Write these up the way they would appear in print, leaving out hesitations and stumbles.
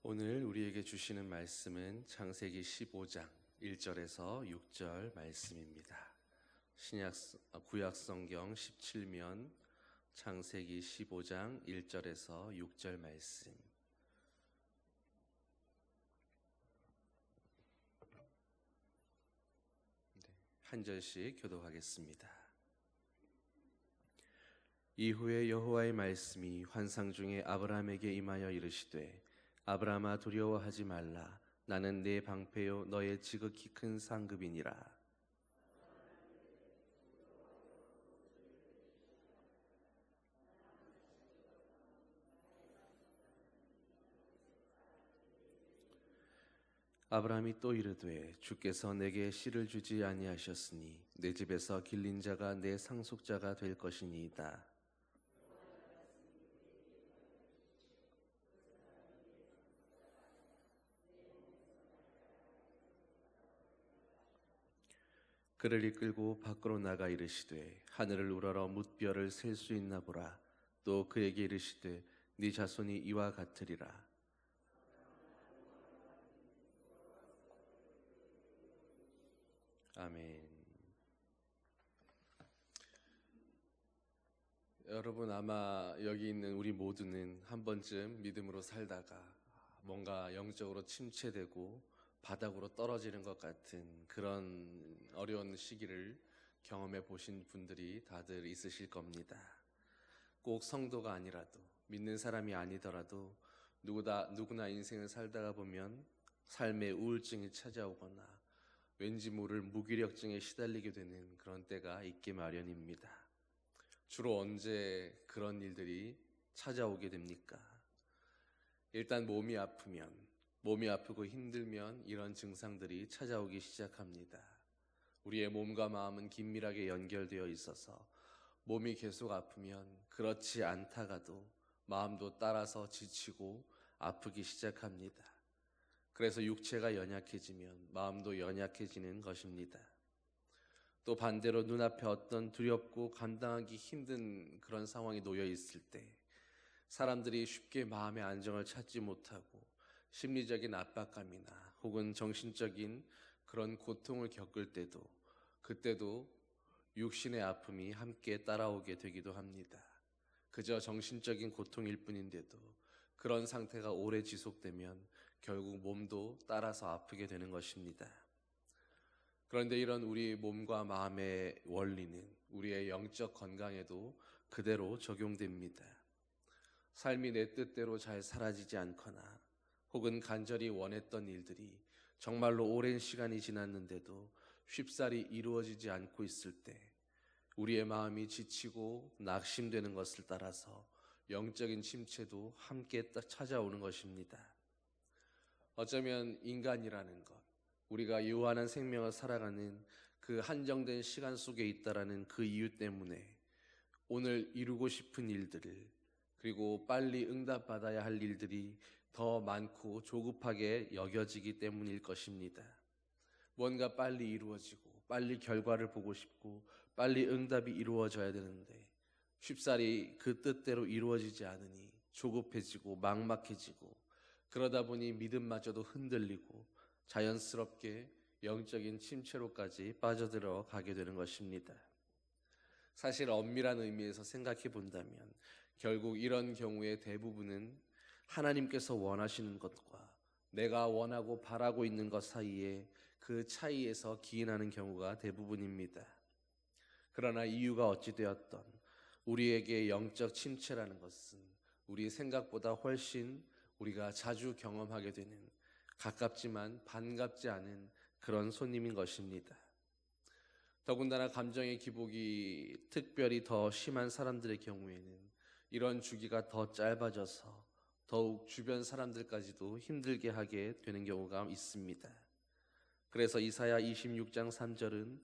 오늘 우리에게 주시는 말씀은 창세기 15장 1절에서 6절 말씀입니다. 구약 성경 17면 창세기 15장 1절에서 6절 말씀. 한 절씩 교독하겠습니다. 이후에 여호와의 말씀이 환상 중에 아브라함에게 임하여 이르시되 아브라함아 두려워하지 말라. 나는 네 방패요 너의 지극히 큰 상급이니라. 아브라함이 또 이르되 주께서 내게 씨를 주지 아니하셨으니 내 집에서 길린 자가 내 상속자가 될 것이니이다. 그를 이끌고 밖으로 나가 이르시되 하늘을 우러러 뭇별을 셀 수 있나 보라. 또 그에게 이르시되 네 자손이 이와 같으리라. 아멘. 여러분 아마 여기 있는 우리 모두는 한 번쯤 믿음으로 살다가 뭔가 영적으로 침체되고 바닥으로 떨어지는 것 같은 그런 어려운 시기를 경험해 보신 분들이 다들 있으실 겁니다. 꼭 성도가 아니라도 믿는 사람이 아니더라도 누구나 인생을 살다가 보면 삶의 우울증이 찾아오거나 왠지 모를 무기력증에 시달리게 되는 그런 때가 있기 마련입니다. 주로 언제 그런 일들이 찾아오게 됩니까? 일단 몸이 아프고 힘들면 이런 증상들이 찾아오기 시작합니다. 우리의 몸과 마음은 긴밀하게 연결되어 있어서 몸이 계속 아프면 그렇지 않다가도 마음도 따라서 지치고 아프기 시작합니다. 그래서 육체가 연약해지면 마음도 연약해지는 것입니다. 또 반대로 눈앞에 어떤 두렵고 감당하기 힘든 그런 상황이 놓여 있을 때 사람들이 쉽게 마음의 안정을 찾지 못하고 심리적인 압박감이나 혹은 정신적인 그런 고통을 겪을 때도 그때도 육신의 아픔이 함께 따라오게 되기도 합니다. 그저 정신적인 고통일 뿐인데도 그런 상태가 오래 지속되면 결국 몸도 따라서 아프게 되는 것입니다. 그런데 이런 우리 몸과 마음의 원리는 우리의 영적 건강에도 그대로 적용됩니다. 삶이 내 뜻대로 잘 사라지지 않거나 혹은 간절히 원했던 일들이 정말로 오랜 시간이 지났는데도 쉽사리 이루어지지 않고 있을 때 우리의 마음이 지치고 낙심되는 것을 따라서 영적인 침체도 함께 찾아오는 것입니다. 어쩌면 인간이라는 것, 우리가 유한한 생명을 살아가는 그 한정된 시간 속에 있다라는 그 이유 때문에 오늘 이루고 싶은 일들을 그리고 빨리 응답받아야 할 일들이 더 많고 조급하게 여겨지기 때문일 것입니다. 뭔가 빨리 이루어지고 빨리 결과를 보고 싶고 빨리 응답이 이루어져야 되는데 쉽사리 그 뜻대로 이루어지지 않으니 조급해지고 막막해지고 그러다 보니 믿음마저도 흔들리고 자연스럽게 영적인 침체로까지 빠져들어 가게 되는 것입니다. 사실 엄밀한 의미에서 생각해 본다면 결국 이런 경우의 대부분은 하나님께서 원하시는 것과 내가 원하고 바라고 있는 것 사이에 그 차이에서 기인하는 경우가 대부분입니다. 그러나 이유가 어찌되었던 우리에게 영적 침체라는 것은 우리 생각보다 훨씬 우리가 자주 경험하게 되는 가깝지만 반갑지 않은 그런 손님인 것입니다. 더군다나 감정의 기복이 특별히 더 심한 사람들의 경우에는 이런 주기가 더 짧아져서 더욱 주변 사람들까지도 힘들게 하게 되는 경우가 있습니다. 그래서 이사야 26장 3절은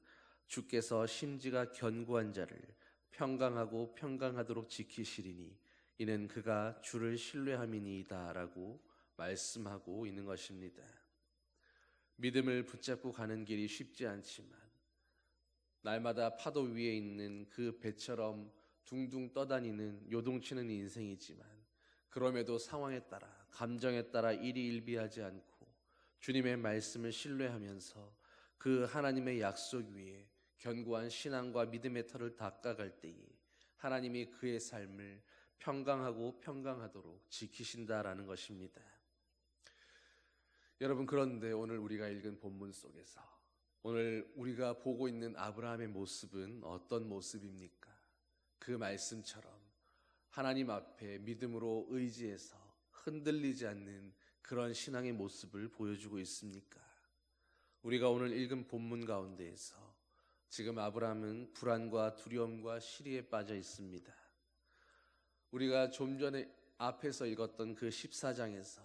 주께서 심지가 견고한 자를 평강하고 평강하도록 지키시리니 이는 그가 주를 신뢰함이니이다 라고 말씀하고 있는 것입니다. 믿음을 붙잡고 가는 길이 쉽지 않지만 날마다 파도 위에 있는 그 배처럼 둥둥 떠다니는 요동치는 인생이지만 그럼에도 상황에 따라, 감정에 따라 일희일비하지 않고 주님의 말씀을 신뢰하면서 그 하나님의 약속 위에 견고한 신앙과 믿음의 터를 닦아갈 때에 하나님이 그의 삶을 평강하고 평강하도록 지키신다라는 것입니다. 여러분, 그런데 오늘 우리가 읽은 본문 속에서 오늘 우리가 보고 있는 아브라함의 모습은 어떤 모습입니까? 그 말씀처럼 하나님 앞에 믿음으로 의지해서 흔들리지 않는 그런 신앙의 모습을 보여주고 있습니까? 우리가 오늘 읽은 본문 가운데에서 지금 아브라함은 불안과 두려움과 시리에 빠져 있습니다. 우리가 좀 전에 앞에서 읽었던 그 14장에서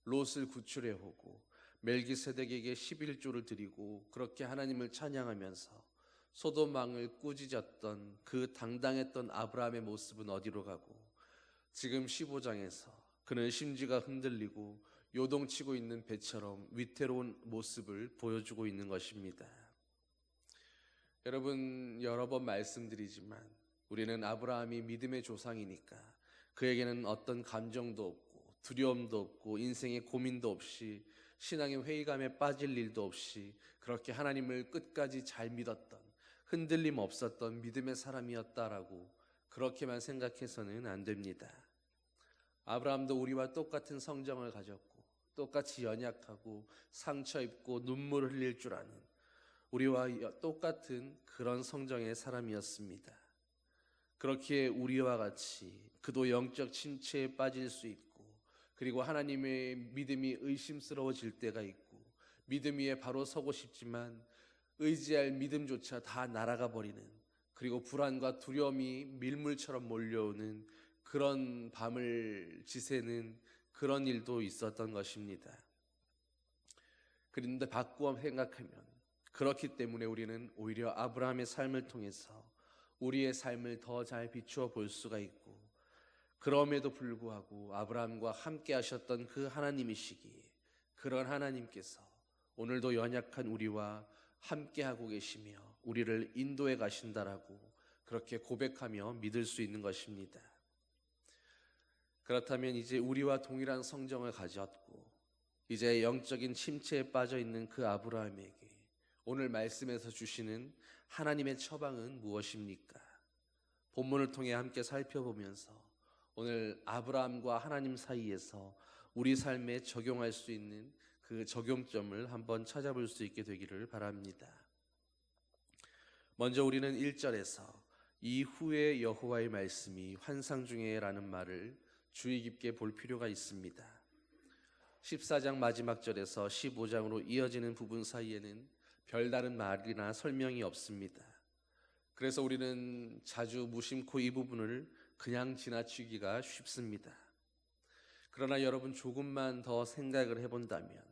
롯을 구출해 오고 멜기세덱에게 11조를 드리고 그렇게 하나님을 찬양하면서 소돔 왕을 꾸짖었던 그 당당했던 아브라함의 모습은 어디로 가고 지금 15장에서 그는 심지가 흔들리고 요동치고 있는 배처럼 위태로운 모습을 보여주고 있는 것입니다. 여러분, 여러 번 말씀드리지만 우리는 아브라함이 믿음의 조상이니까 그에게는 어떤 감정도 없고 두려움도 없고 인생의 고민도 없이 신앙의 회의감에 빠질 일도 없이 그렇게 하나님을 끝까지 잘 믿었던 흔들림 없었던 믿음의 사람이었다라고 그렇게만 생각해서는 안 됩니다. 아브라함도 우리와 똑같은 성정을 가졌고 똑같이 연약하고 상처 입고 눈물을 흘릴 줄 아는 우리와 똑같은 그런 성정의 사람이었습니다. 그렇기에 우리와 같이 그도 영적 침체에 빠질 수 있고 그리고 하나님의 믿음이 의심스러워질 때가 있고 믿음 위에 바로 서고 싶지만 의지할 믿음조차 다 날아가 버리는 그리고 불안과 두려움이 밀물처럼 몰려오는 그런 밤을 지새는 그런 일도 있었던 것입니다. 그런데 바꾸어 생각하면 그렇기 때문에 우리는 오히려 아브라함의 삶을 통해서 우리의 삶을 더 잘 비추어 볼 수가 있고 그럼에도 불구하고 아브라함과 함께 하셨던 그 하나님이시기에 그런 하나님께서 오늘도 연약한 우리와 함께하고 계시며 우리를 인도해 가신다라고 그렇게 고백하며 믿을 수 있는 것입니다. 그렇다면 이제 우리와 동일한 성정을 가졌고 이제 영적인 침체에 빠져 있는 그 아브라함에게 오늘 말씀에서 주시는 하나님의 처방은 무엇입니까? 본문을 통해 함께 살펴보면서 오늘 아브라함과 하나님 사이에서 우리 삶에 적용할 수 있는 그 적용점을 한번 찾아볼 수 있게 되기를 바랍니다. 먼저 우리는 1절에서 이후에 여호와의 말씀이 환상 중에라는 말을 주의 깊게 볼 필요가 있습니다. 14장 마지막 절에서 15장으로 이어지는 부분 사이에는 별다른 말이나 설명이 없습니다. 그래서 우리는 자주 무심코 이 부분을 그냥 지나치기가 쉽습니다. 그러나 여러분 조금만 더 생각을 해본다면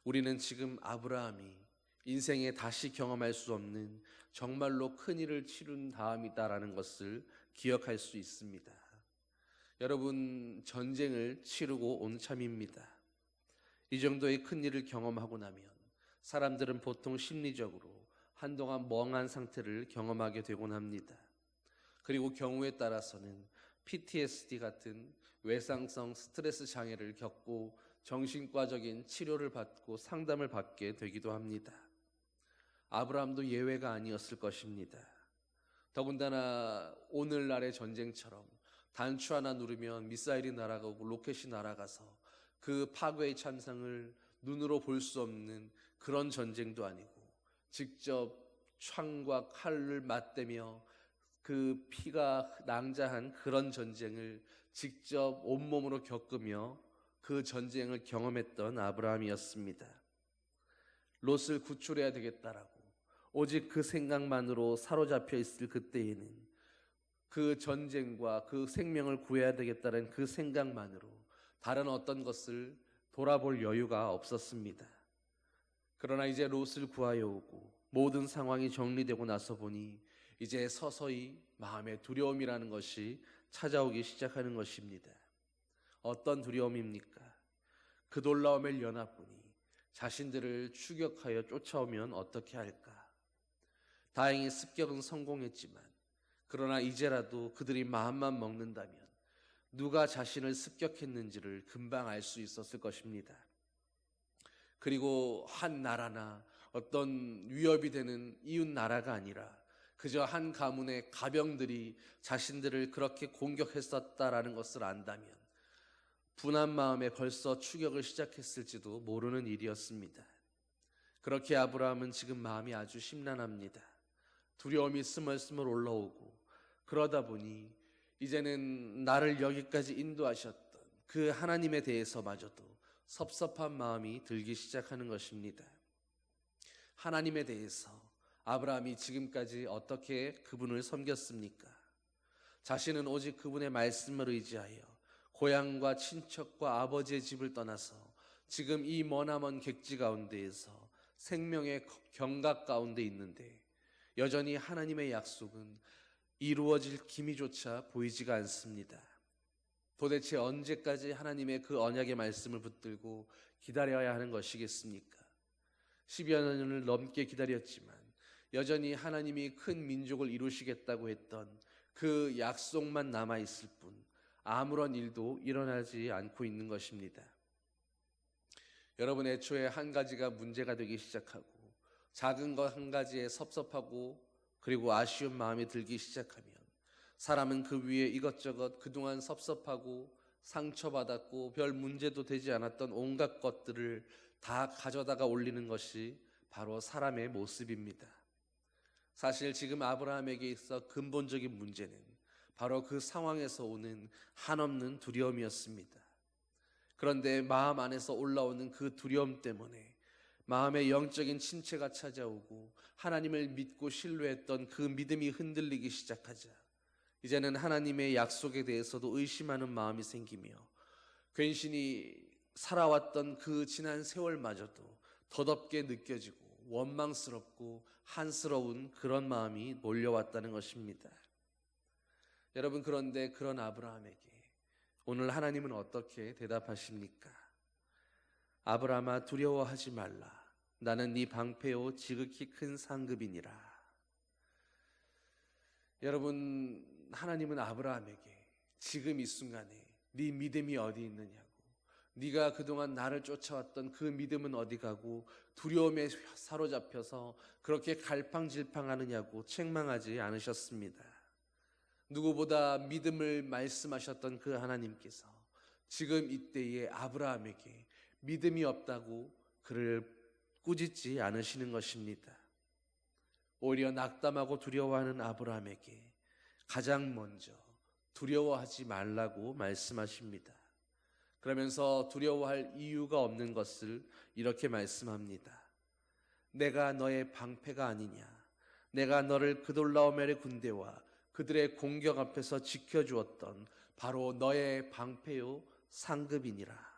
우리는 지금 아브라함이 인생에 다시 경험할 수 없는 정말로 큰 일을 치룬 다음이다라는 것을 기억할 수 있습니다. 여러분 전쟁을 치르고 온 참입니다. 이 정도의 큰 일을 경험하고 나면 사람들은 보통 심리적으로 한동안 멍한 상태를 경험하게 되곤 합니다. 그리고 경우에 따라서는 PTSD 같은 외상성 스트레스 장애를 겪고 정신과적인 치료를 받고 상담을 받게 되기도 합니다. 아브라함도 예외가 아니었을 것입니다. 더군다나 오늘날의 전쟁처럼 단추 하나 누르면 미사일이 날아가고 로켓이 날아가서 그 파괴의 참상을 눈으로 볼 수 없는 그런 전쟁도 아니고 직접 창과 칼을 맞대며 그 피가 낭자한 그런 전쟁을 직접 온몸으로 겪으며 그 전쟁을 경험했던 아브라함이었습니다. 롯을 구출해야 되겠다라고 오직 그 생각만으로 사로잡혀 있을 그때에는 그 전쟁과 그 생명을 구해야 되겠다는 그 생각만으로 다른 어떤 것을 돌아볼 여유가 없었습니다. 그러나 이제 롯을 구하여 오고 모든 상황이 정리되고 나서 보니 이제 서서히 마음의 두려움이라는 것이 찾아오기 시작하는 것입니다. 어떤 두려움입니까? 그 놀라움을 연합군이 자신들을 추격하여 쫓아오면 어떻게 할까? 다행히 습격은 성공했지만 그러나 이제라도 그들이 마음만 먹는다면 누가 자신을 습격했는지를 금방 알 수 있었을 것입니다. 그리고 한 나라나 어떤 위협이 되는 이웃 나라가 아니라 그저 한 가문의 가병들이 자신들을 그렇게 공격했었다라는 것을 안다면 분한 마음에 벌써 추격을 시작했을지도 모르는 일이었습니다. 그렇게 아브라함은 지금 마음이 아주 심란합니다. 두려움이 스멀스멀 올라오고, 그러다 보니 이제는 나를 여기까지 인도하셨던 그 하나님에 대해서마저도 섭섭한 마음이 들기 시작하는 것입니다. 하나님에 대해서 아브라함이 지금까지 어떻게 그분을 섬겼습니까? 자신은 오직 그분의 말씀을 의지하여 고향과 친척과 아버지의 집을 떠나서 지금 이 머나먼 객지 가운데에서 생명의 경각 가운데 있는데 여전히 하나님의 약속은 이루어질 기미조차 보이지가 않습니다. 도대체 언제까지 하나님의 그 언약의 말씀을 붙들고 기다려야 하는 것이겠습니까? 10여 년을 넘게 기다렸지만 여전히 하나님이 큰 민족을 이루시겠다고 했던 그 약속만 남아있을 뿐 아무런 일도 일어나지 않고 있는 것입니다. 여러분, 애초에 한 가지가 문제가 되기 시작하고 작은 것 한 가지에 섭섭하고 그리고 아쉬운 마음이 들기 시작하면 사람은 그 위에 이것저것 그동안 섭섭하고 상처받았고 별 문제도 되지 않았던 온갖 것들을 다 가져다가 올리는 것이 바로 사람의 모습입니다. 사실 지금 아브라함에게 있어 근본적인 문제는 바로 그 상황에서 오는 한없는 두려움이었습니다. 그런데 마음 안에서 올라오는 그 두려움 때문에 마음의 영적인 침체가 찾아오고 하나님을 믿고 신뢰했던 그 믿음이 흔들리기 시작하자 이제는 하나님의 약속에 대해서도 의심하는 마음이 생기며 괜시니 살아왔던 그 지난 세월마저도 더덥게 느껴지고 원망스럽고 한스러운 그런 마음이 몰려왔다는 것입니다. 여러분, 그런데 그런 아브라함에게 오늘 하나님은 어떻게 대답하십니까? 아브라함아, 두려워하지 말라. 나는 네 방패요 지극히 큰 상급이니라. 여러분, 하나님은 아브라함에게 지금 이 순간에 네 믿음이 어디 있느냐고, 네가 그동안 나를 쫓아왔던 그 믿음은 어디 가고 두려움에 사로잡혀서 그렇게 갈팡질팡하느냐고 책망하지 않으셨습니다. 누구보다 믿음을 말씀하셨던 그 하나님께서 지금 이때에 아브라함에게 믿음이 없다고 그를 꾸짖지 않으시는 것입니다. 오히려 낙담하고 두려워하는 아브라함에게 가장 먼저 두려워하지 말라고 말씀하십니다. 그러면서 두려워할 이유가 없는 것을 이렇게 말씀합니다. 내가 너의 방패가 아니냐? 내가 너를 그돌라오멜의 군대와 그들의 공격 앞에서 지켜주었던 바로 너의 방패요 상급이니라.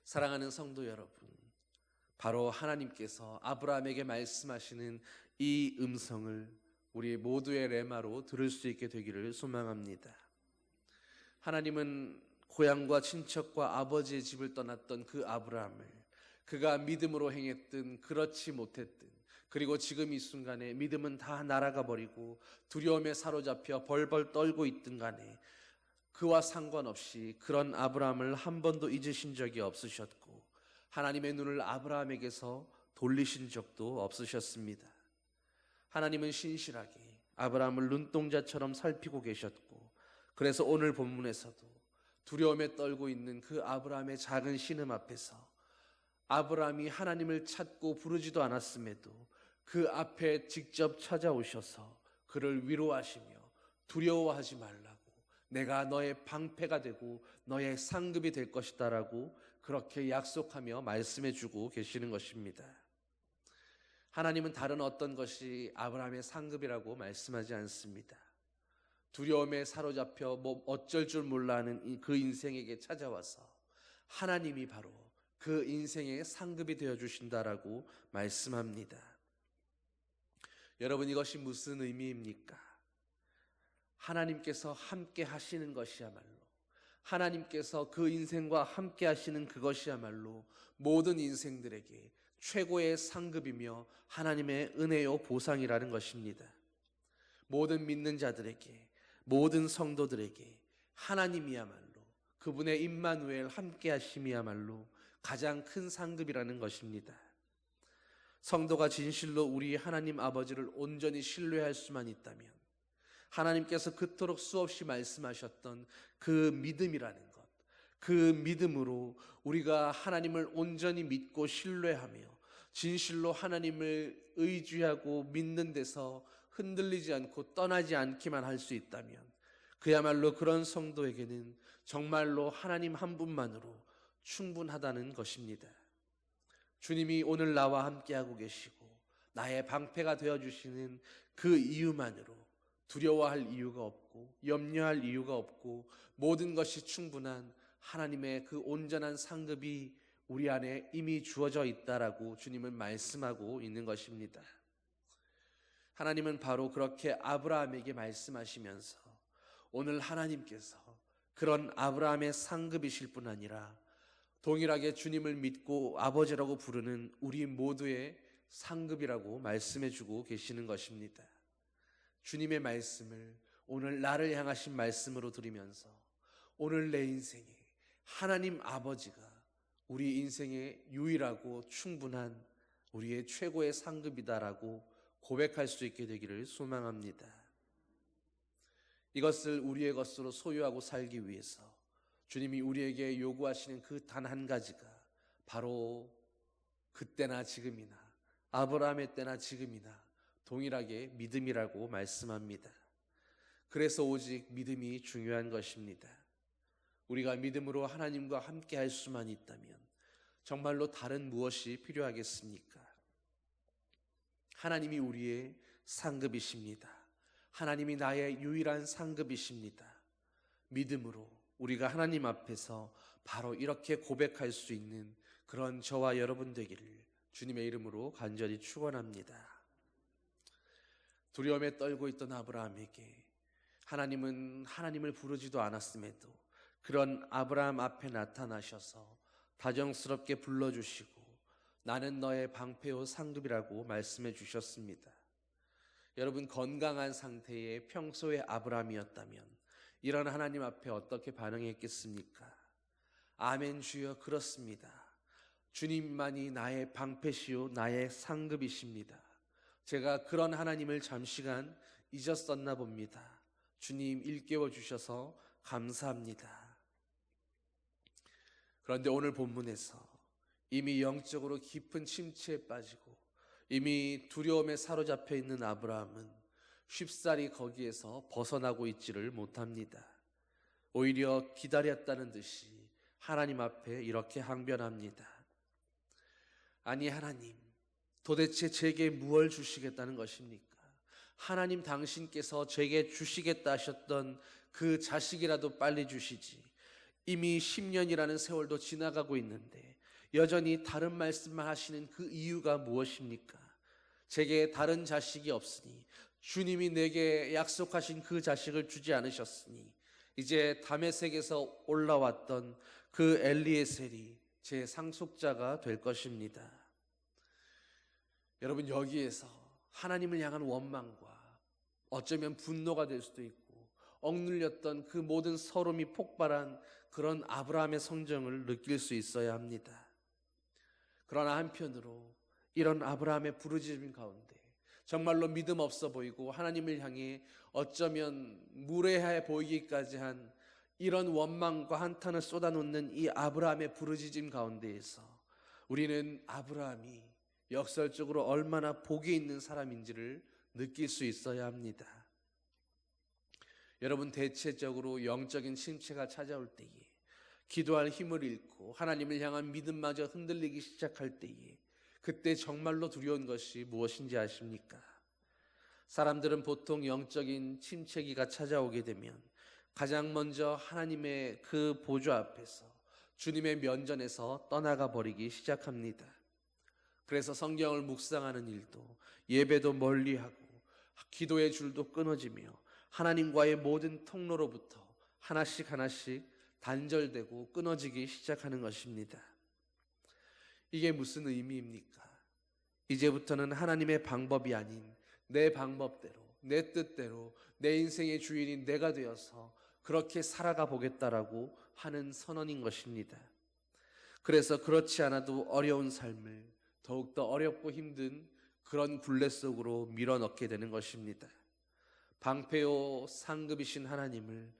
사랑하는 성도 여러분, 바로 하나님께서 아브라함에게 말씀하시는 이 음성을 우리 모두의 레마로 들을 수 있게 되기를 소망합니다. 하나님은 고향과 친척과 아버지의 집을 떠났던 그 아브라함을 그가 믿음으로 행했든 그렇지 못했든, 그리고 지금 이 순간에 믿음은 다 날아가 버리고 두려움에 사로잡혀 벌벌 떨고 있든 간에 그와 상관없이 그런 아브라함을 한 번도 잊으신 적이 없으셨고 하나님의 눈을 아브라함에게서 돌리신 적도 없으셨습니다. 하나님은 신실하게 아브라함을 눈동자처럼 살피고 계셨고, 그래서 오늘 본문에서도 두려움에 떨고 있는 그 아브라함의 작은 신음 앞에서 아브라함이 하나님을 찾고 부르지도 않았음에도 그 앞에 직접 찾아오셔서 그를 위로하시며 두려워하지 말라고, 내가 너의 방패가 되고 너의 상급이 될 것이다 라고 그렇게 약속하며 말씀해 주고 계시는 것입니다. 하나님은 다른 어떤 것이 아브라함의 상급이라고 말씀하지 않습니다. 두려움에 사로잡혀 어쩔 줄 몰라 하는 그 인생에게 찾아와서 하나님이 바로 그 인생의 상급이 되어주신다라고 말씀합니다. 여러분, 이것이 무슨 의미입니까? 하나님께서 함께 하시는 것이야말로, 하나님께서 그 인생과 함께 하시는 그것이야말로 모든 인생들에게 최고의 상급이며 하나님의 은혜요 보상이라는 것입니다. 모든 믿는 자들에게, 모든 성도들에게 하나님이야말로, 그분의 임마누엘 함께 하심이야말로 가장 큰 상급이라는 것입니다. 성도가 진실로 우리 하나님 아버지를 온전히 신뢰할 수만 있다면, 하나님께서 그토록 수없이 말씀하셨던 그 믿음이라는 것, 그 믿음으로 우리가 하나님을 온전히 믿고 신뢰하며 진실로 하나님을 의지하고 믿는 데서 흔들리지 않고 떠나지 않기만 할 수 있다면, 그야말로 그런 성도에게는 정말로 하나님 한 분만으로 충분하다는 것입니다. 주님이 오늘 나와 함께하고 계시고 나의 방패가 되어주시는 그 이유만으로 두려워할 이유가 없고 염려할 이유가 없고 모든 것이 충분한 하나님의 그 온전한 상급이 우리 안에 이미 주어져 있다라고 주님은 말씀하고 있는 것입니다. 하나님은 바로 그렇게 아브라함에게 말씀하시면서 오늘 하나님께서 그런 아브라함의 상급이실 뿐 아니라 동일하게 주님을 믿고 아버지라고 부르는 우리 모두의 상급이라고 말씀해주고 계시는 것입니다. 주님의 말씀을 오늘 나를 향하신 말씀으로 들으면서 오늘 내 인생에 하나님 아버지가 우리 인생의 유일하고 충분한 우리의 최고의 상급이다라고 고백할 수 있게 되기를 소망합니다. 이것을 우리의 것으로 소유하고 살기 위해서 주님이 우리에게 요구하시는 그 단 한 가지가 바로 그때나 지금이나 아브라함의 때나 지금이나 동일하게 믿음이라고 말씀합니다. 그래서 오직 믿음이 중요한 것입니다. 우리가 믿음으로 하나님과 함께 할 수만 있다면 정말로 다른 무엇이 필요하겠습니까? 하나님이 우리의 상급이십니다. 하나님이 나의 유일한 상급이십니다. 믿음으로 우리가 하나님 앞에서 바로 이렇게 고백할 수 있는 그런 저와 여러분 되기를 주님의 이름으로 간절히 축원합니다. 두려움에 떨고 있던 아브라함에게 하나님은 하나님을 부르지도 않았음에도 그런 아브라함 앞에 나타나셔서 다정스럽게 불러주시고 나는 너의 방패요 상급이라고 말씀해 주셨습니다. 여러분, 건강한 상태의 평소의 아브라함이었다면 이런 하나님 앞에 어떻게 반응했겠습니까? 아멘 주여, 그렇습니다. 주님만이 나의 방패시요 나의 상급이십니다. 제가 그런 하나님을 잠시간 잊었었나 봅니다. 주님 일깨워 주셔서 감사합니다. 그런데 오늘 본문에서 이미 영적으로 깊은 침체에 빠지고 이미 두려움에 사로잡혀 있는 아브라함은 쉽사리 거기에서 벗어나고 있지를 못합니다. 오히려 기다렸다는 듯이 하나님 앞에 이렇게 항변합니다. 아니 하나님, 도대체 제게 무엇을 주시겠다는 것입니까? 하나님 당신께서 제게 주시겠다 하셨던 그 자식이라도 빨리 주시지. 이미 10년이라는 세월도 지나가고 있는데 여전히 다른 말씀만 하시는 그 이유가 무엇입니까? 제게 다른 자식이 없으니 주님이 내게 약속하신 그 자식을 주지 않으셨으니 이제 다메섹에서 올라왔던 그 엘리에셀이 제 상속자가 될 것입니다. 여러분, 여기에서 하나님을 향한 원망과 어쩌면 분노가 될 수도 있고 억눌렸던 그 모든 서름이 폭발한 그런 아브라함의 성정을 느낄 수 있어야 합니다. 그러나 한편으로 이런 아브라함의 부르짖음 가운데 정말로 믿음 없어 보이고 하나님을 향해 어쩌면 무례해 보이기까지 한 이런 원망과 한탄을 쏟아놓는 이 아브라함의 부르짖음 가운데에서 우리는 아브라함이 역설적으로 얼마나 복이 있는 사람인지를 느낄 수 있어야 합니다. 여러분, 대체적으로 영적인 침체가 찾아올 때에 기도할 힘을 잃고 하나님을 향한 믿음마저 흔들리기 시작할 때에 그때 정말로 두려운 것이 무엇인지 아십니까? 사람들은 보통 영적인 침체기가 찾아오게 되면 가장 먼저 하나님의 그 보좌 앞에서 주님의 면전에서 떠나가 버리기 시작합니다. 그래서 성경을 묵상하는 일도 예배도 멀리하고 기도의 줄도 끊어지며 하나님과의 모든 통로로부터 하나씩 하나씩 단절되고 끊어지기 시작하는 것입니다. 이게 무슨 의미입니까? 이제부터는 하나님의 방법이 아닌 내 방법대로, 내 뜻대로 내 인생의 주인이 내가 되어서 그렇게 살아가 보겠다라고 하는 선언인 것입니다. 그래서 그렇지 않아도 어려운 삶을 더욱더 어렵고 힘든 그런 굴레 속으로 밀어넣게 되는 것입니다. 방패요 상급이신 하나님을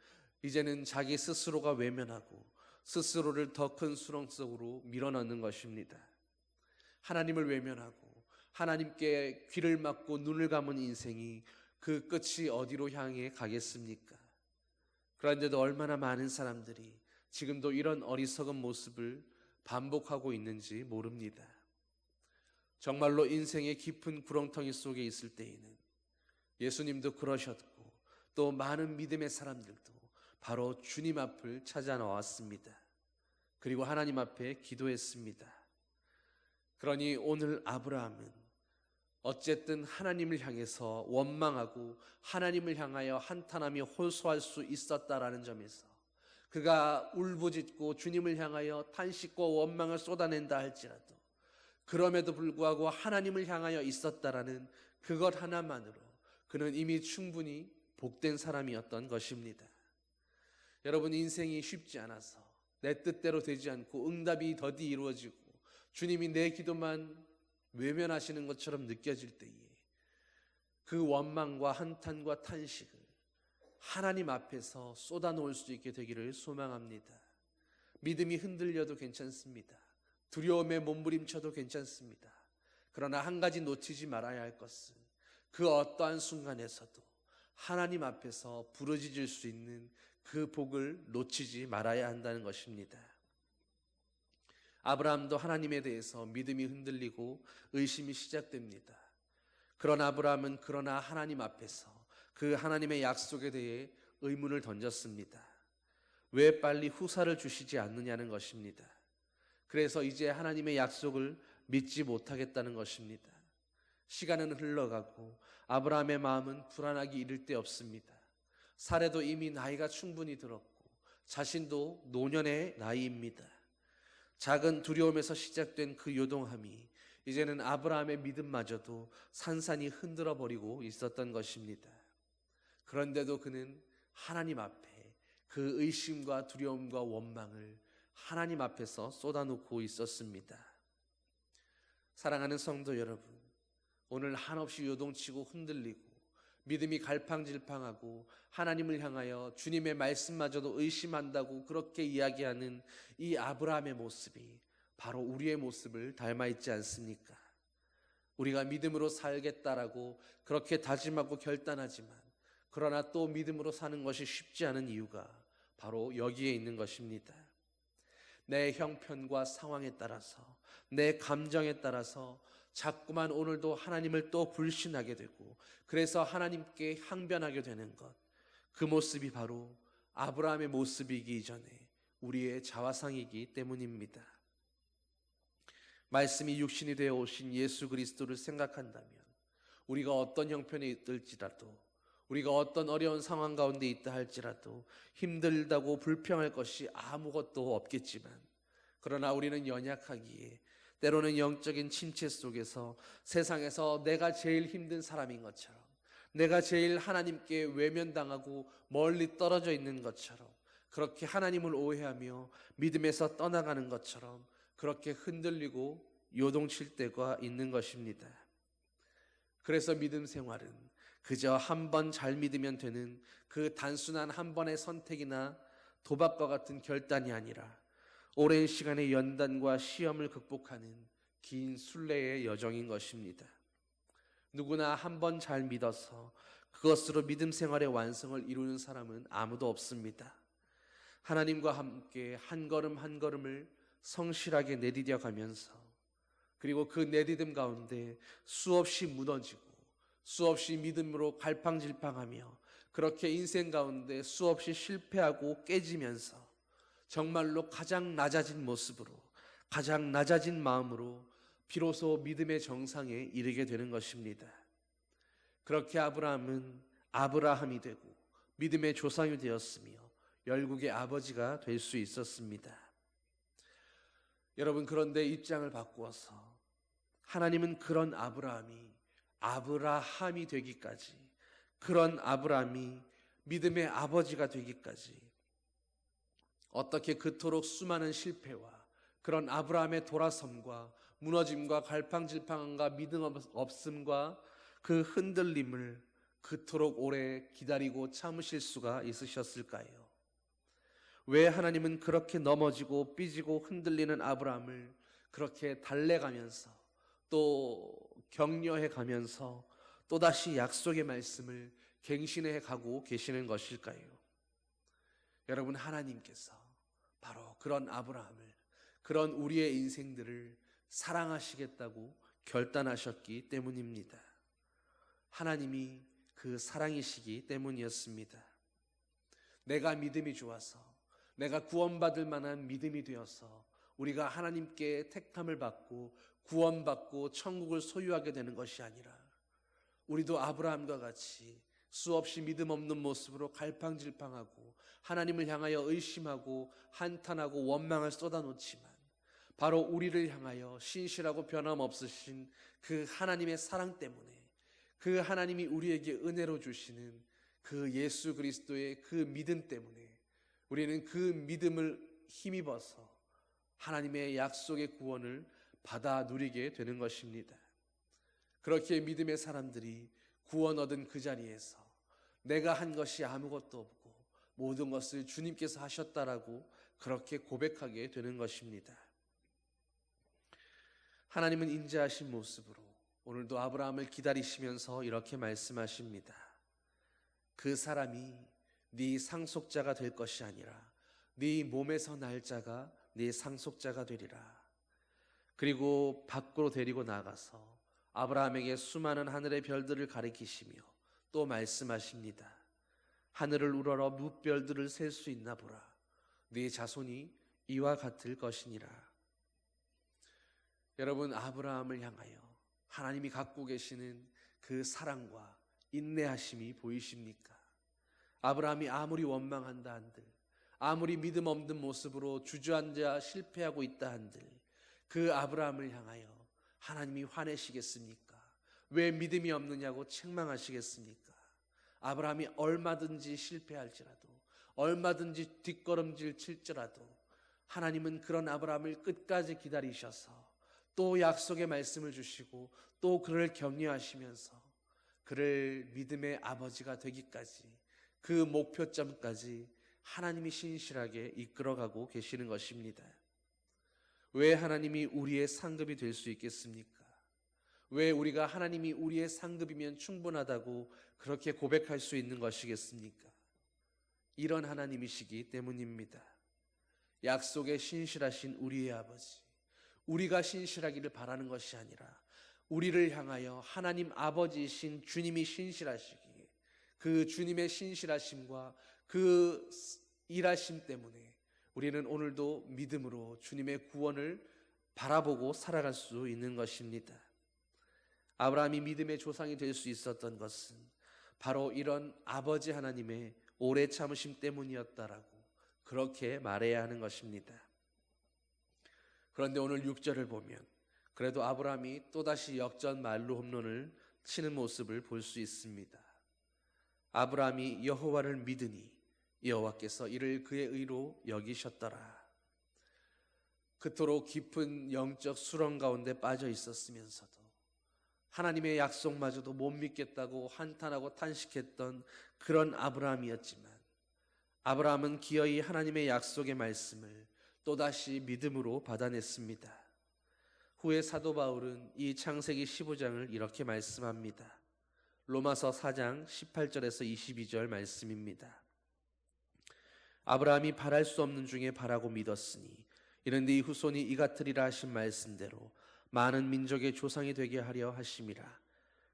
이제는 자기 스스로가 외면하고 스스로를 더 큰 수렁 속으로 밀어넣는 것입니다. 하나님을 외면하고 하나님께 귀를 막고 눈을 감은 인생이 그 끝이 어디로 향해 가겠습니까? 그런데도 얼마나 많은 사람들이 지금도 이런 어리석은 모습을 반복하고 있는지 모릅니다. 정말로 인생의 깊은 구렁텅이 속에 있을 때에는 예수님도 그러셨고 또 많은 믿음의 사람들도 바로 주님 앞을 찾아 나왔습니다. 그리고 하나님 앞에 기도했습니다. 그러니 오늘 아브라함은 어쨌든 하나님을 향해서 원망하고 하나님을 향하여 한탄하며 호소할 수 있었다라는 점에서 그가 울부짖고 주님을 향하여 탄식과 원망을 쏟아낸다 할지라도 그럼에도 불구하고 하나님을 향하여 있었다라는 그것 하나만으로 그는 이미 충분히 복된 사람이었던 것입니다. 여러분, 인생이 쉽지 않아서 내 뜻대로 되지 않고 응답이 더디 이루어지고 주님이 내 기도만 외면하시는 것처럼 느껴질 때에 그 원망과 한탄과 탄식을 하나님 앞에서 쏟아놓을 수 있게 되기를 소망합니다. 믿음이 흔들려도 괜찮습니다. 두려움에 몸부림쳐도 괜찮습니다. 그러나 한 가지 놓치지 말아야 할 것은 그 어떠한 순간에서도 하나님 앞에서 부르짖을 수 있는 그 복을 놓치지 말아야 한다는 것입니다. 아브라함도 하나님에 대해서 믿음이 흔들리고 의심이 시작됩니다. 그러나 아브라함은 하나님 앞에서 그 하나님의 약속에 대해 의문을 던졌습니다. 왜 빨리 후사를 주시지 않느냐는 것입니다. 그래서 이제 하나님의 약속을 믿지 못하겠다는 것입니다. 시간은 흘러가고 아브라함의 마음은 불안하기 이를 데 없습니다. 사례도 이미 나이가 충분히 들었고 자신도 노년의 나이입니다. 작은 두려움에서 시작된 그 요동함이 이제는 아브라함의 믿음마저도 산산이 흔들어 버리고 있었던 것입니다. 그런데도 그는 하나님 앞에 그 의심과 두려움과 원망을 하나님 앞에서 쏟아놓고 있었습니다. 사랑하는 성도 여러분, 오늘 한없이 요동치고 흔들리고 믿음이 갈팡질팡하고 하나님을 향하여 주님의 말씀마저도 의심한다고 그렇게 이야기하는 이 아브라함의 모습이 바로 우리의 모습을 닮아 있지 않습니까? 우리가 믿음으로 살겠다라고 그렇게 다짐하고 결단하지만 그러나 또 믿음으로 사는 것이 쉽지 않은 이유가 바로 여기에 있는 것입니다. 내 형편과 상황에 따라서 내 감정에 따라서 자꾸만 오늘도 하나님을 또 불신하게 되고 그래서 하나님께 항변하게 되는 것, 그 모습이 바로 아브라함의 모습이기 이전에 우리의 자화상이기 때문입니다. 말씀이 육신이 되어 오신 예수 그리스도를 생각한다면 우리가 어떤 형편에 있을지라도 우리가 어떤 어려운 상황 가운데 있다 할지라도 힘들다고 불평할 것이 아무것도 없겠지만 그러나 우리는 연약하기에 때로는 영적인 침체 속에서 세상에서 내가 제일 힘든 사람인 것처럼 내가 제일 하나님께 외면당하고 멀리 떨어져 있는 것처럼 그렇게 하나님을 오해하며 믿음에서 떠나가는 것처럼 그렇게 흔들리고 요동칠 때가 있는 것입니다. 그래서 믿음 생활은 그저 한 번 잘 믿으면 되는 그 단순한 한 번의 선택이나 도박과 같은 결단이 아니라 오랜 시간의 연단과 시험을 극복하는 긴 순례의 여정인 것입니다. 누구나 한 번 잘 믿어서 그것으로 믿음 생활의 완성을 이루는 사람은 아무도 없습니다. 하나님과 함께 한 걸음 한 걸음을 성실하게 내디뎌 가면서 그리고 그 내디딤 가운데 수없이 무너지고 수없이 믿음으로 갈팡질팡하며 그렇게 인생 가운데 수없이 실패하고 깨지면서 정말로 가장 낮아진 모습으로 가장 낮아진 마음으로 비로소 믿음의 정상에 이르게 되는 것입니다. 그렇게 아브라함은 아브라함이 되고 믿음의 조상이 되었으며 열국의 아버지가 될 수 있었습니다. 여러분, 그런데 입장을 바꾸어서 하나님은 그런 아브라함이 되기까지 그런 아브라함이 믿음의 아버지가 되기까지 어떻게 그토록 수많은 실패와 그런 아브라함의 돌아섬과 무너짐과 갈팡질팡함과 믿음 없음과 그 흔들림을 그토록 오래 기다리고 참으실 수가 있으셨을까요? 왜 하나님은 그렇게 넘어지고 삐지고 흔들리는 아브라함을 그렇게 달래가면서 또 격려해 가면서 또다시 약속의 말씀을 갱신해 가고 계시는 것일까요? 여러분, 하나님께서 바로 그런 아브라함을, 그런 우리의 인생들을 사랑하시겠다고 결단하셨기 때문입니다. 하나님이 그 사랑이시기 때문이었습니다. 내가 믿음이 좋아서, 내가 구원받을 만한 믿음이 되어서 우리가 하나님께 택함을 받고 구원받고 천국을 소유하게 되는 것이 아니라, 우리도 아브라함과 같이 수없이 믿음 없는 모습으로 갈팡질팡하고 하나님을 향하여 의심하고 한탄하고 원망을 쏟아놓지만, 바로 우리를 향하여 신실하고 변함없으신 그 하나님의 사랑 때문에, 그 하나님이 우리에게 은혜로 주시는 그 예수 그리스도의 그 믿음 때문에 우리는 그 믿음을 힘입어서 하나님의 약속의 구원을 받아 누리게 되는 것입니다. 그렇게 믿음의 사람들이 구원 얻은 그 자리에서 내가 한 것이 아무것도 없고 모든 것을 주님께서 하셨다라고 그렇게 고백하게 되는 것입니다. 하나님은 인자하신 모습으로 오늘도 아브라함을 기다리시면서 이렇게 말씀하십니다. 그 사람이 네 상속자가 될 것이 아니라 네 몸에서 날 자가 네 상속자가 되리라. 그리고 밖으로 데리고 나가서 아브라함에게 수많은 하늘의 별들을 가리키시며 또 말씀하십니다. 하늘을 우러러 무별들을 셀 수 있나 보라. 네 자손이 이와 같을 것이니라. 여러분, 아브라함을 향하여 하나님이 갖고 계시는 그 사랑과 인내하심이 보이십니까? 아브라함이 아무리 원망한다 한들, 아무리 믿음 없는 모습으로 주저앉아 실패하고 있다 한들, 그 아브라함을 향하여 하나님이 화내시겠습니까? 왜 믿음이 없느냐고 책망하시겠습니까? 아브라함이 얼마든지 실패할지라도, 얼마든지 뒷걸음질 칠지라도 하나님은 그런 아브라함을 끝까지 기다리셔서 또 약속의 말씀을 주시고 또 그를 격려하시면서 그를 믿음의 아버지가 되기까지, 그 목표점까지 하나님이 신실하게 이끌어가고 계시는 것입니다. 왜 하나님이 우리의 상급이 될 수 있겠습니까? 왜 우리가 하나님이 우리의 상급이면 충분하다고 그렇게 고백할 수 있는 것이겠습니까? 이런 하나님이시기 때문입니다. 약속에 신실하신 우리의 아버지, 우리가 신실하기를 바라는 것이 아니라 우리를 향하여 하나님 아버지이신 주님이 신실하시기에, 그 주님의 신실하심과 그 일하심 때문에 우리는 오늘도 믿음으로 주님의 구원을 바라보고 살아갈 수 있는 것입니다. 아브라함이 믿음의 조상이 될 수 있었던 것은 바로 이런 아버지 하나님의 오래 참으심 때문이었다라고 그렇게 말해야 하는 것입니다. 그런데 오늘 6절을 보면 그래도 아브라함이 또다시 역전 말로 홈런을 치는 모습을 볼 수 있습니다. 아브라함이 여호와를 믿으니 여호와께서 이를 그의 의로 여기셨더라. 그토록 깊은 영적 수렁 가운데 빠져 있었으면서도 하나님의 약속마저도 못 믿겠다고 한탄하고 탄식했던 그런 아브라함이었지만, 아브라함은 기어이 하나님의 약속의 말씀을 또다시 믿음으로 받아냈습니다. 후에 사도 바울은 이 창세기 15장을 이렇게 말씀합니다. 로마서 4장 18절에서 22절 말씀입니다. 아브라함이 바랄 수 없는 중에 바라고 믿었으니 이는 네 후손이 이같으리라 하신 말씀대로 많은 민족의 조상이 되게 하려 하심이라.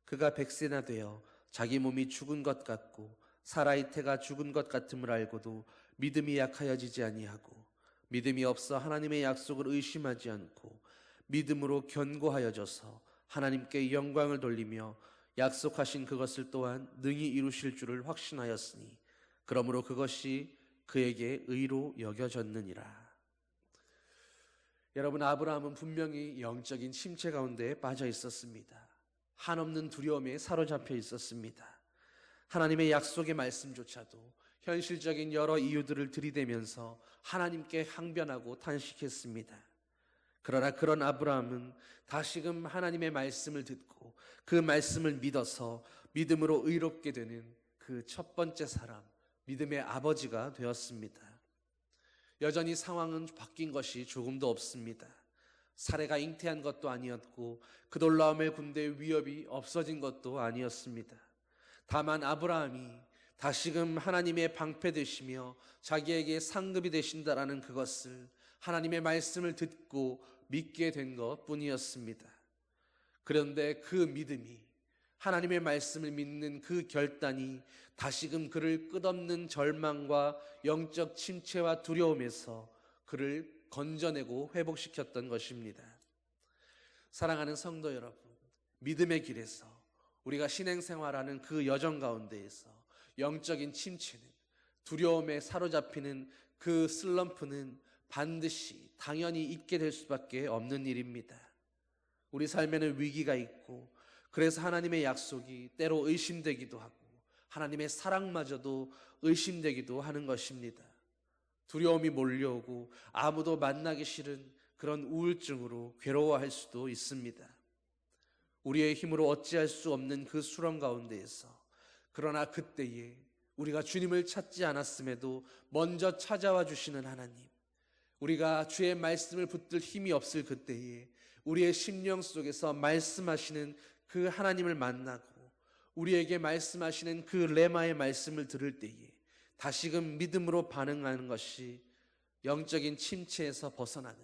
그가 100세나 되어 자기 몸이 죽은 것 같고 사라의 태가 죽은 것 같음을 알고도 믿음이 약하여지지 아니하고 믿음이 없어 하나님의 약속을 의심하지 않고 믿음으로 견고하여져서 하나님께 영광을 돌리며 약속하신 그것을 또한 능히 이루실 줄을 확신하였으니 그러므로 그것이 그에게 의로 여겨졌느니라. 여러분, 아브라함은 분명히 영적인 침체 가운데 빠져 있었습니다. 한없는 두려움에 사로잡혀 있었습니다. 하나님의 약속의 말씀조차도 현실적인 여러 이유들을 들이대면서 하나님께 항변하고 탄식했습니다. 그러나 그런 아브라함은 다시금 하나님의 말씀을 듣고 그 말씀을 믿어서 믿음으로 의롭게 되는 그 첫 번째 사람, 믿음의 아버지가 되었습니다. 여전히 상황은 바뀐 것이 조금도 없습니다. 사례가 잉태한 것도 아니었고 그돌라오멜 군대의 위협이 없어진 것도 아니었습니다. 다만 아브라함이 다시금 하나님의 방패 되시며 자기에게 상급이 되신다라는 그것을 하나님의 말씀을 듣고 믿게 된 것뿐이었습니다. 그런데 그 믿음이, 하나님의 말씀을 믿는 그 결단이 다시금 그를 끝없는 절망과 영적 침체와 두려움에서 그를 건져내고 회복시켰던 것입니다. 사랑하는 성도 여러분, 믿음의 길에서 우리가 신행생활하는 그 여정 가운데에서 영적인 침체는, 두려움에 사로잡히는 그 슬럼프는 반드시 당연히 있게 될 수밖에 없는 일입니다. 우리 삶에는 위기가 있고, 그래서 하나님의 약속이 때로 의심되기도 하고 하나님의 사랑마저도 의심되기도 하는 것입니다. 두려움이 몰려오고 아무도 만나기 싫은 그런 우울증으로 괴로워할 수도 있습니다. 우리의 힘으로 어찌할 수 없는 그 수렁 가운데에서, 그러나 그때에 우리가 주님을 찾지 않았음에도 먼저 찾아와 주시는 하나님, 우리가 주의 말씀을 붙들 힘이 없을 그때에 우리의 심령 속에서 말씀하시는 그 하나님을 만나고 우리에게 말씀하시는 그 레마의 말씀을 들을 때에 다시금 믿음으로 반응하는 것이 영적인 침체에서 벗어나는,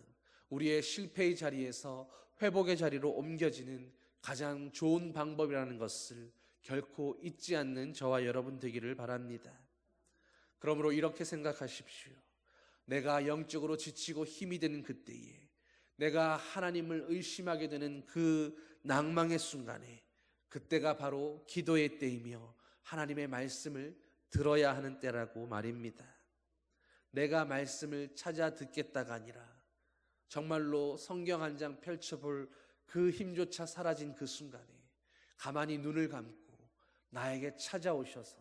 우리의 실패의 자리에서 회복의 자리로 옮겨지는 가장 좋은 방법이라는 것을 결코 잊지 않는 저와 여러분 되기를 바랍니다. 그러므로 이렇게 생각하십시오. 내가 영적으로 지치고 힘이 드는 그때에, 내가 하나님을 의심하게 되는 그 낭망의 순간에, 그때가 바로 기도의 때이며 하나님의 말씀을 들어야 하는 때라고 말입니다. 내가 말씀을 찾아 듣겠다가 아니라 정말로 성경 한 장 펼쳐볼 그 힘조차 사라진 그 순간에 가만히 눈을 감고 나에게 찾아오셔서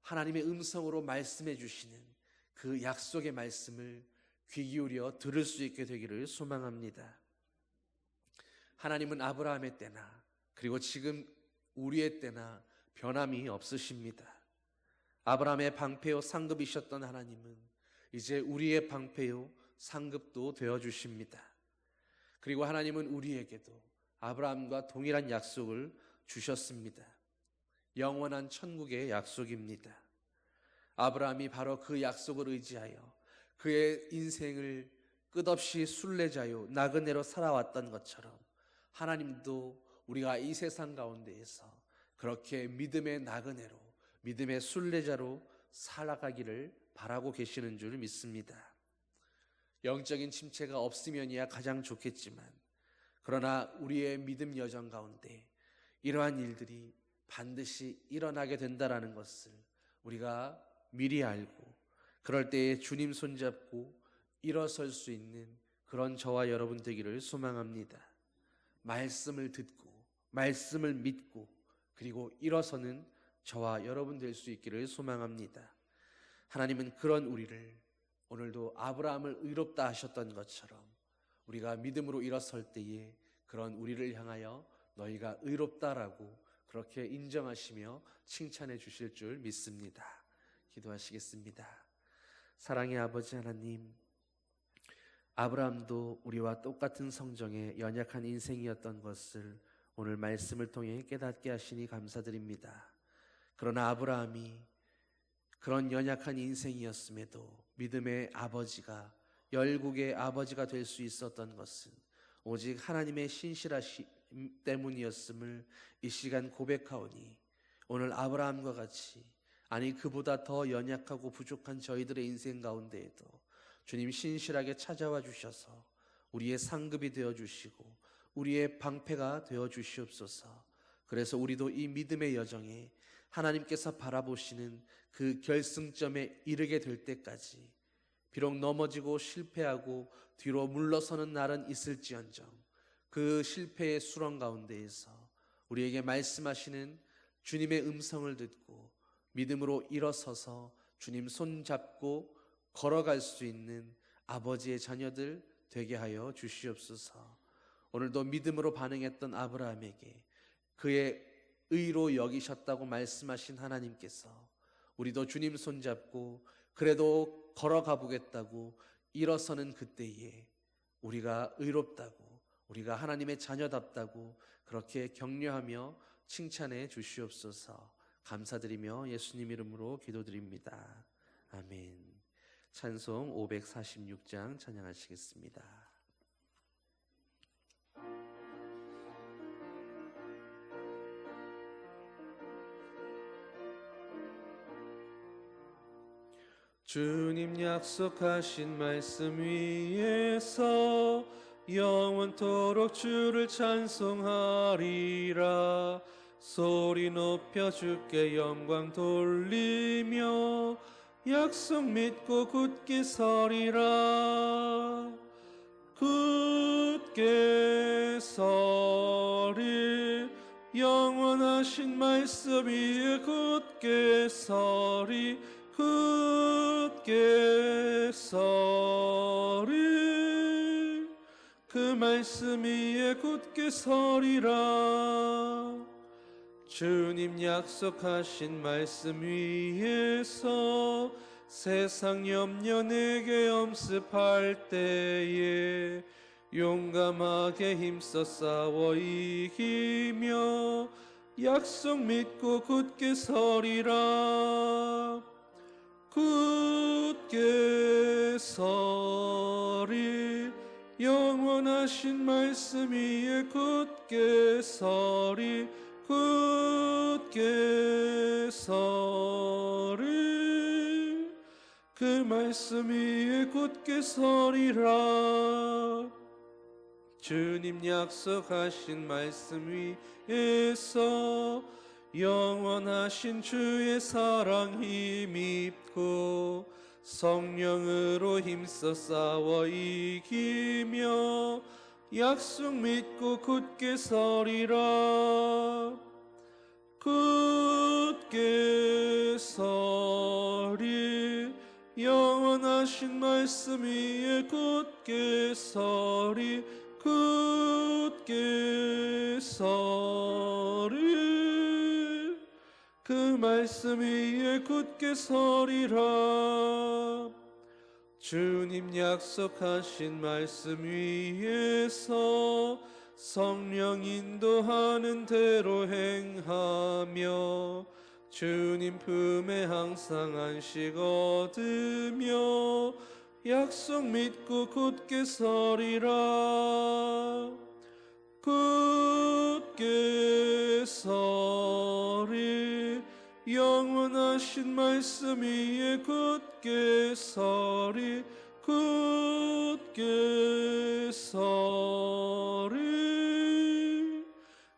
하나님의 음성으로 말씀해 주시는 그 약속의 말씀을 귀 기울여 들을 수 있게 되기를 소망합니다. 하나님은 아브라함의 때나 그리고 지금 우리의 때나 변함이 없으십니다. 아브라함의 방패요 상급이셨던 하나님은 이제 우리의 방패요 상급도 되어주십니다. 그리고 하나님은 우리에게도 아브라함과 동일한 약속을 주셨습니다. 영원한 천국의 약속입니다. 아브라함이 바로 그 약속을 의지하여 그의 인생을 끝없이 순례자요 나그네로 살아왔던 것처럼 하나님도 우리가 이 세상 가운데에서 그렇게 믿음의 나그네로, 믿음의 순례자로 살아가기를 바라고 계시는 줄 믿습니다. 영적인 침체가 없으면이야 가장 좋겠지만, 그러나 우리의 믿음 여정 가운데 이러한 일들이 반드시 일어나게 된다라는 것을 우리가 미리 알고, 그럴 때에 주님 손잡고 일어설 수 있는 그런 저와 여러분 되기를 소망합니다. 말씀을 듣고 말씀을 믿고 그리고 일어서는 저와 여러분 될 수 있기를 소망합니다. 하나님은 그런 우리를 오늘도 아브라함을 의롭다 하셨던 것처럼 우리가 믿음으로 일어설 때에 그런 우리를 향하여 너희가 의롭다라고 그렇게 인정하시며 칭찬해 주실 줄 믿습니다. 기도하시겠습니다. 사랑의 아버지 하나님, 아브라함도 우리와 똑같은 성정에 연약한 인생이었던 것을 오늘 말씀을 통해 깨닫게 하시니 감사드립니다. 그러나 아브라함이 그런 연약한 인생이었음에도 믿음의 아버지가, 열국의 아버지가 될 수 있었던 것은 오직 하나님의 신실하심 때문이었음을 이 시간 고백하오니, 오늘 아브라함과 같이, 아니 그보다 더 연약하고 부족한 저희들의 인생 가운데에도 주님 신실하게 찾아와 주셔서 우리의 상급이 되어주시고 우리의 방패가 되어주시옵소서. 그래서 우리도 이 믿음의 여정에 하나님께서 바라보시는 그 결승점에 이르게 될 때까지 비록 넘어지고 실패하고 뒤로 물러서는 날은 있을지언정 그 실패의 수렁 가운데에서 우리에게 말씀하시는 주님의 음성을 듣고 믿음으로 일어서서 주님 손잡고 걸어갈 수 있는 아버지의 자녀들 되게 하여 주시옵소서. 오늘도 믿음으로 반응했던 아브라함에게 그의 의로 여기셨다고 말씀하신 하나님께서 우리도 주님 손잡고 그래도 걸어가 보겠다고 일어서는 그때에 우리가 의롭다고, 우리가 하나님의 자녀답다고 그렇게 격려하며 칭찬해 주시옵소서. 감사드리며 예수님 이름으로 기도드립니다. 아멘. 찬송 546장 찬양하시겠습니다. 주님 약속하신 말씀 위에서 영원토록 주를 찬송하리라. 소리 높여 주께 영광 돌리며 약속 믿고 굳게 서리라. 굳게 서리 영원하신 말씀 위에 굳게 서리. 굳게 서리 그 말씀 위에 굳게 서리라. 주님 약속하신 말씀 위에서 세상 염려 내게 엄습할 때에 용감하게 힘써 싸워 이기며 약속 믿고 굳게 서리라. 굳게 서리 영원하신 말씀 위에 굳게 서리. 굳게 서리 그 말씀 위에 굳게 서리라. 주님 약속하신 말씀 위에서 영원하신 주의 사랑 힘입고 성령으로 힘써 싸워 이기며 약속 믿고 굳게 서리라. 굳게 서리 영원하신 말씀 위에 굳게 서리. 굳게 서리 그 말씀 위에 굳게 서리라. 주님 약속하신 말씀 위에서 성령 인도하는 대로 행하며 주님 품에 항상 안식 얻으며 약속 믿고 굳게 서리라. 굳게 서리 영원하신 말씀 위에 굳게 서리. 굳게 서리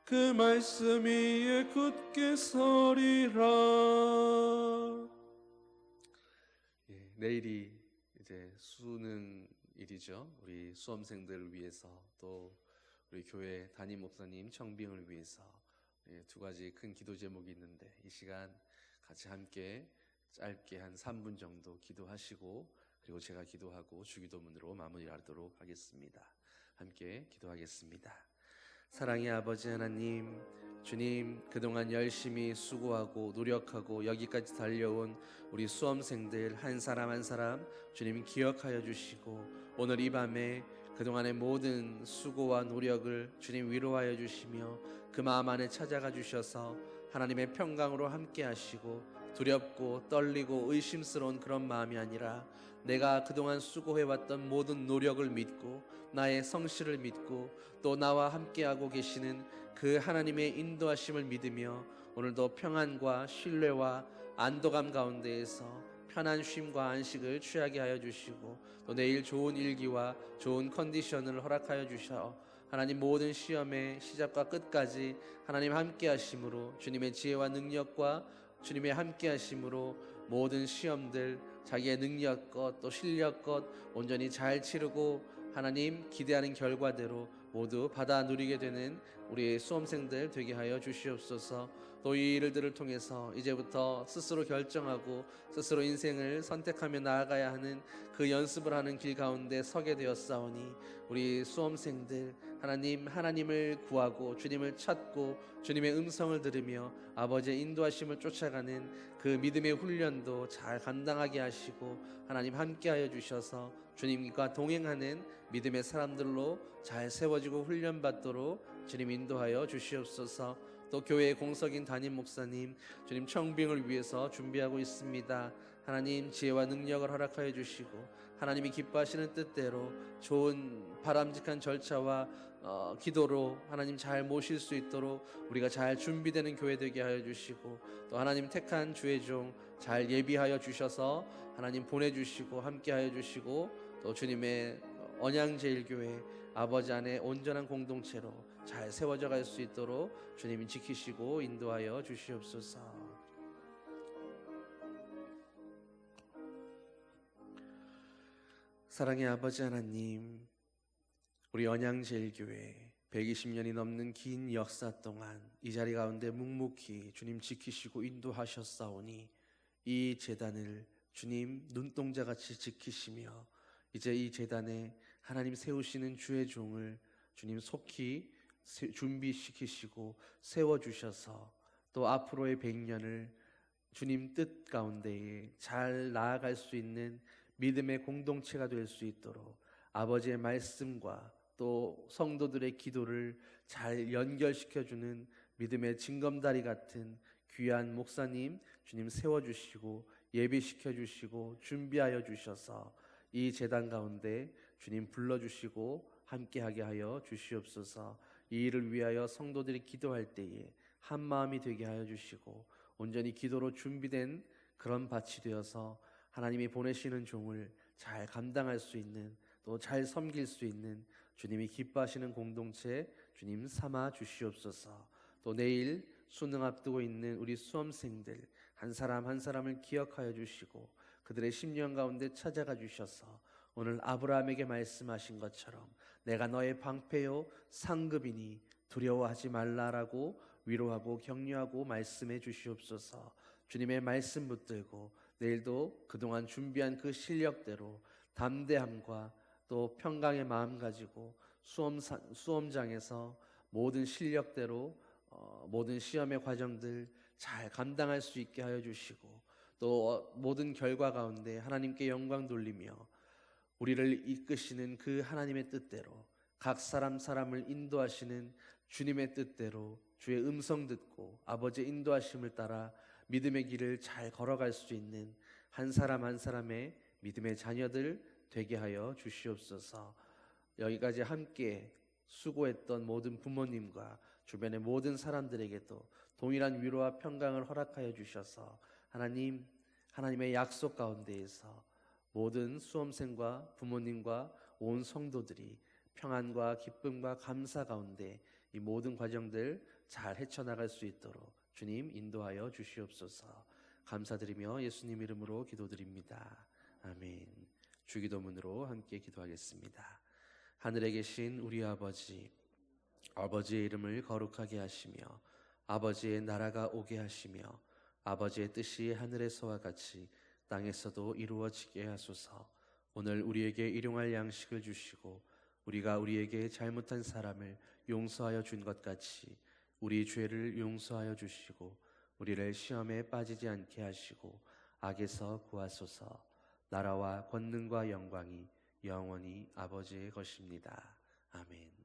그 말씀 위에 굳게 서리라. 내일이 이제 수능일이죠. 우리 수험생들을 위해서 또 우리 교회 담임 목사님 청빙을 위해서 두 가지 큰 기도 제목이 있는데 이 시간 같이 함께 짧게 한 3분 정도 기도하시고 그리고 제가 기도하고 주기도문으로 마무리하도록 하겠습니다. 함께 기도하겠습니다. 사랑의 아버지 하나님, 주님 그동안 열심히 수고하고 노력하고 여기까지 달려온 우리 수험생들 한 사람 한 사람 주님 기억하여 주시고 오늘 이 밤에 그동안의 모든 수고와 노력을 주님 위로하여 주시며 그 마음 안에 찾아가 주셔서 하나님의 평강으로 함께 하시고 두렵고 떨리고 의심스러운 그런 마음이 아니라 내가 그동안 수고해왔던 모든 노력을 믿고 나의 성실을 믿고 또 나와 함께하고 계시는 그 하나님의 인도하심을 믿으며 오늘도 평안과 신뢰와 안도감 가운데에서 편안 쉼과 안식을 취하게 하여 주시고 또 내일 좋은 일기와 좋은 컨디션을 허락하여 주셔 하나님 모든 시험의 시작과 끝까지 하나님 함께 하심으로 주님의 지혜와 능력과 주님의 함께 하심으로 모든 시험들 자기의 능력껏 또 실력껏 온전히 잘 치르고 하나님 기대하는 결과대로 모두 받아 누리게 되는 우리 수험생들 되게 하여 주시옵소서. 또 이 일들을 통해서 이제부터 스스로 결정하고 스스로 인생을 선택하며 나아가야 하는 그 연습을 하는 길 가운데 서게 되었사오니 우리 수험생들 하나님을 구하고 주님을 찾고 주님의 음성을 들으며 아버지의 인도하심을 쫓아가는 그 믿음의 훈련도 잘 감당하게 하시고 하나님 함께하여 주셔서 주님과 동행하는 믿음의 사람들로 잘 세워지고 훈련받도록 주님 인도하여 주시옵소서. 또 교회의 공석인 담임 목사님 주님 청빙을 위해서 준비하고 있습니다. 하나님 지혜와 능력을 허락하여 주시고 하나님이 기뻐하시는 뜻대로 좋은 바람직한 절차와 기도로 하나님 잘 모실 수 있도록 우리가 잘 준비되는 교회 되게 하여 주시고 또 하나님 택한 주의 종 잘 예비하여 주셔서 하나님 보내주시고 함께하여 주시고 또 주님의 언양제일교회 아버지 안에 온전한 공동체로 잘 세워져 갈 수 있도록 주님이 지키시고 인도하여 주시옵소서. 사랑의 아버지 하나님, 우리 언양제일교회 120년이 넘는 긴 역사 동안 이 자리 가운데 묵묵히 주님 지키시고 인도하셨사오니 이 제단을 주님 눈동자같이 지키시며 이제 이 제단에 하나님 세우시는 주의 종을 주님 속히 준비시키시고 세워주셔서 또 앞으로의 100년을 주님 뜻 가운데에 잘 나아갈 수 있는 믿음의 공동체가 될 수 있도록 아버지의 말씀과 또 성도들의 기도를 잘 연결시켜주는 믿음의 징검다리 같은 귀한 목사님 주님 세워주시고 예비시켜주시고 준비하여 주셔서 이 제단 가운데 주님 불러주시고 함께하게 하여 주시옵소서. 이 일을 위하여 성도들이 기도할 때에 한 마음이 되게 하여 주시고 온전히 기도로 준비된 그런 밭이 되어서 하나님이 보내시는 종을 잘 감당할 수 있는 또 잘 섬길 수 있는 주님이 기뻐하시는 공동체 주님 삼아 주시옵소서. 또 내일 수능 앞두고 있는 우리 수험생들 한 사람 한 사람을 기억하여 주시고 그들의 심령 가운데 찾아가 주셔서 오늘 아브라함에게 말씀하신 것처럼 내가 너의 방패요 상급이니 두려워하지 말라라고 위로하고 격려하고 말씀해 주시옵소서. 주님의 말씀 붙들고 내일도 그동안 준비한 그 실력대로 담대함과 또 평강의 마음 가지고 수험장에서 모든 실력대로 모든 시험의 과정들 잘 감당할 수 있게 하여 주시고 또 모든 결과 가운데 하나님께 영광 돌리며 우리를 이끄시는 그 하나님의 뜻대로 각 사람을 인도하시는 주님의 뜻대로 주의 음성 듣고 아버지의 인도하심을 따라 믿음의 길을 잘 걸어갈 수 있는 한 사람 한 사람의 믿음의 자녀들 되게 하여 주시옵소서. 여기까지 함께 수고했던 모든 부모님과 주변의 모든 사람들에게도 동일한 위로와 평강을 허락하여 주셔서 하나님의 약속 가운데에서 모든 수험생과 부모님과 온 성도들이 평안과 기쁨과 감사 가운데 이 모든 과정들 잘 헤쳐나갈 수 있도록 주님 인도하여 주시옵소서. 감사드리며 예수님 이름으로 기도드립니다. 아멘. 주기도문으로 함께 기도하겠습니다. 하늘에 계신 우리 아버지의 이름을 거룩하게 하시며 아버지의 나라가 오게 하시며 아버지의 뜻이 하늘에서와 같이 땅에서도 이루어지게 하소서. 오늘 우리에게 일용할 양식을 주시고 우리가 우리에게 잘못한 사람을 용서하여 준 것 같이 우리 죄를 용서하여 주시고 우리를 시험에 빠지지 않게 하시고 악에서 구하소서. 나라와 권능과 영광이 영원히 아버지의 것입니다. 아멘.